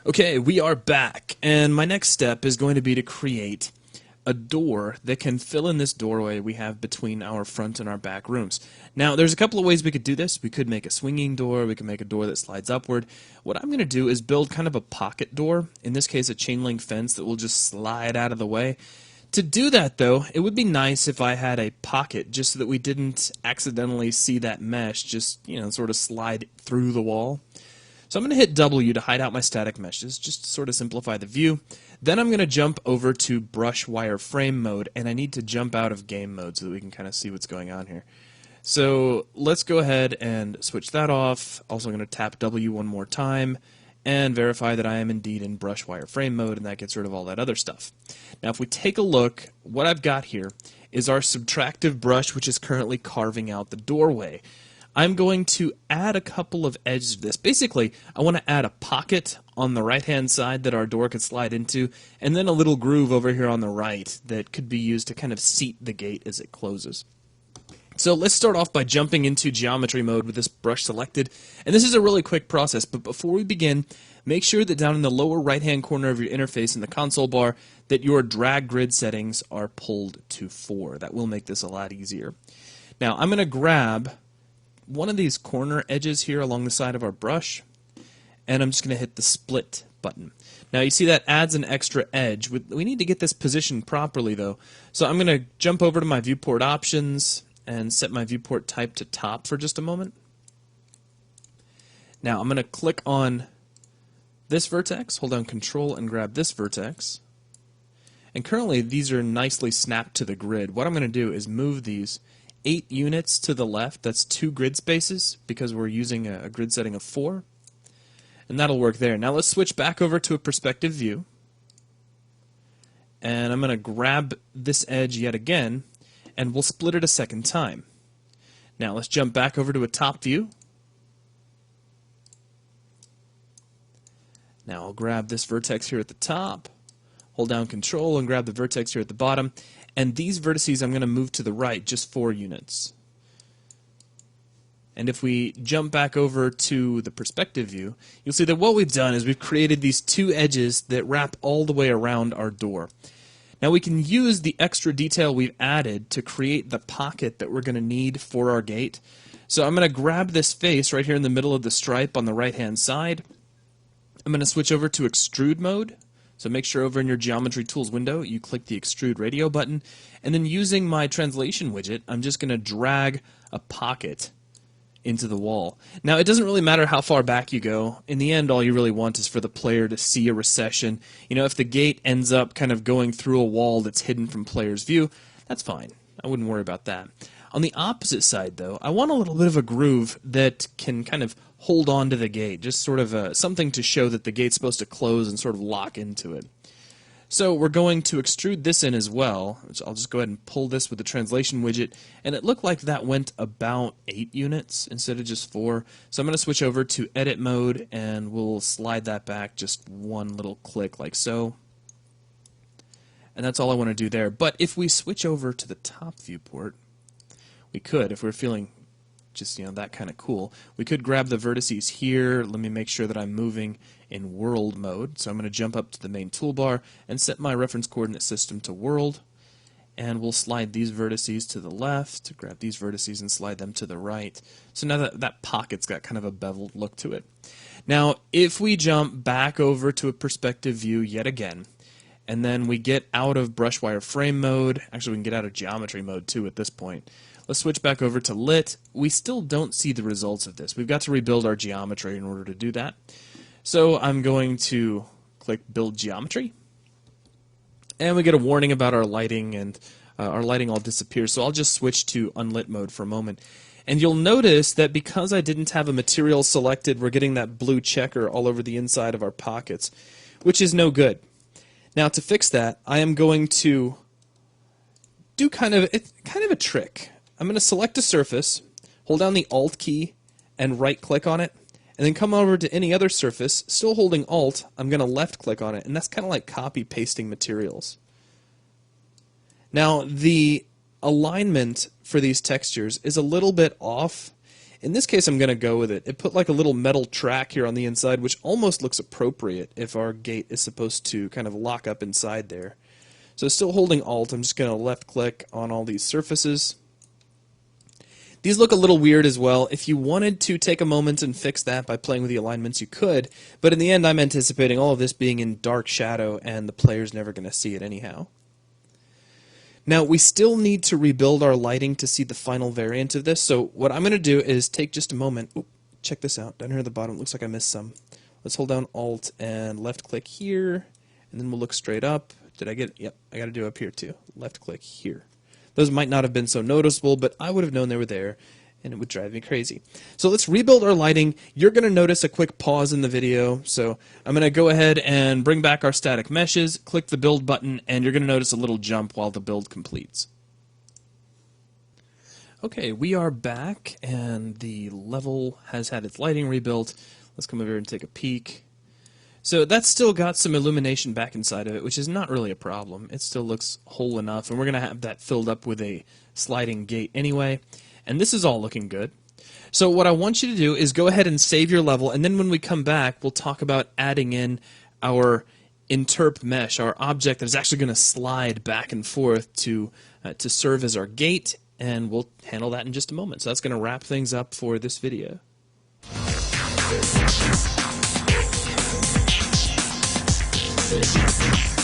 Okay, we are back, and my next step is going to be to create a door that can fill in this doorway we have between our front and our back rooms. Now, there's a couple of ways we could do this. We could make a swinging door, we could make a door that slides upward. What I'm going to do is build kind of a pocket door, in this case a chain link fence that will just slide out of the way. To do that, though, it would be nice if I had a pocket just so that we didn't accidentally see that mesh just, sort of slide through the wall. So I'm going to hit W to hide out my static meshes, just to sort of simplify the view. Then I'm going to jump over to brush wireframe mode, and I need to jump out of game mode so that we can kind of see what's going on here. So let's go ahead and switch that off. Also, I'm going to tap W one more time and verify that I am indeed in brush wireframe mode, and that gets rid of all that other stuff. Now if we take a look, what I've got here is our subtractive brush, which is currently carving out the doorway. I'm going to add a couple of edges to this. Basically, I want to add a pocket on the right-hand side that our door could slide into, and then a little groove over here on the right that could be used to kind of seat the gate as it closes. So let's start off by jumping into geometry mode with this brush selected. And this is a really quick process, but before we begin, make sure that down in the lower right-hand corner of your interface in the console bar that your drag grid settings are pulled to 4. That will make this a lot easier. Now, I'm going to grab one of these corner edges here along the side of our brush, and I'm just going to hit the split button. Now you see that adds an extra edge. We need to get this positioned properly though, so I'm going to jump over to my viewport options and set my viewport type to top for just a moment. Now I'm going to click on this vertex, hold down Control and grab this vertex, and currently these are nicely snapped to the grid. What I'm going to do is move these 8 units to the left. That's 2 grid spaces because we're using a grid setting of 4. And that'll work there. Now let's switch back over to a perspective view. And I'm going to grab this edge yet again, and we'll split it a second time. Now let's jump back over to a top view. Now I'll grab this vertex here at the top, hold down Control and grab the vertex here at the bottom. And these vertices I'm going to move to the right, just 4 units. And if we jump back over to the perspective view, you'll see that what we've done is we've created these 2 edges that wrap all the way around our door. Now we can use the extra detail we've added to create the pocket that we're going to need for our gate. So I'm going to grab this face right here in the middle of the stripe on the right-hand side. I'm going to switch over to extrude mode. So make sure over in your Geometry Tools window you click the Extrude Radio button, and then using my translation widget I'm just going to drag a pocket into the wall. Now it doesn't really matter how far back you go. In the end all you really want is for the player to see a recession. If the gate ends up kind of going through a wall that's hidden from player's view, that's fine. I wouldn't worry about that. On the opposite side though, I want a little bit of a groove that can kind of hold on to the gate, just sort of something to show that the gate's supposed to close and sort of lock into it. So we're going to extrude this in as well. I'll just go ahead and pull this with the translation widget, and it looked like that went about 8 units instead of just 4. So I'm going to switch over to edit mode, and we'll slide that back just one little click like so. And that's all I want to do there. But if we switch over to the top viewport, we could, if we're feeling just that kind of cool, we could grab the vertices here. Let me make sure that I'm moving in world mode. So I'm going to jump up to the main toolbar and set my reference coordinate system to world, and we'll slide these vertices to the left, grab these vertices and slide them to the right. So now that pocket's got kind of a beveled look to it. Now if we jump back over to a perspective view yet again, and then we get out of brush wireframe mode, actually we can get out of geometry mode too at this point. Let's switch back over to lit. We still don't see the results of this. We've got to rebuild our geometry in order to do that. So I'm going to click Build Geometry. And we get a warning about our lighting, and our lighting all disappears. So I'll just switch to unlit mode for a moment. And you'll notice that because I didn't have a material selected, we're getting that blue checker all over the inside of our pockets, which is no good. Now to fix that, I am going to do kind of a trick. I'm going to select a surface, hold down the Alt key, and right-click on it, and then come over to any other surface, still holding Alt, I'm going to left-click on it, and that's kind of like copy-pasting materials. Now, the alignment for these textures is a little bit off. In this case, I'm going to go with it. It put like a little metal track here on the inside, which almost looks appropriate if our gate is supposed to kind of lock up inside there. So still holding Alt, I'm just going to left click on all these surfaces. These look a little weird as well. If you wanted to take a moment and fix that by playing with the alignments, you could. But in the end, I'm anticipating all of this being in dark shadow, and the player's never going to see it anyhow. Now, we still need to rebuild our lighting to see the final variant of this. So what I'm going to do is take just a moment. Oop, check this out. Down here at the bottom, it looks like I missed some. Let's hold down Alt and left click here, and then we'll look straight up. Did I get it? Yep, I got to do up here too. Left click here. Those might not have been so noticeable, but I would have known they were there, and it would drive me crazy. So let's rebuild our lighting. You're going to notice a quick pause in the video, so I'm going to go ahead and bring back our static meshes, click the build button, and you're going to notice a little jump while the build completes. Okay, we are back, and the level has had its lighting rebuilt. Let's come over here and take a peek. So that's still got some illumination back inside of it, which is not really a problem. It still looks whole enough, and we're going to have that filled up with a sliding gate anyway. And this is all looking good. So what I want you to do is go ahead and save your level, and then when we come back, we'll talk about adding in our interp mesh, our object that is actually going to slide back and forth to serve as our gate, and we'll handle that in just a moment. So that's going to wrap things up for this video. We'll be right back.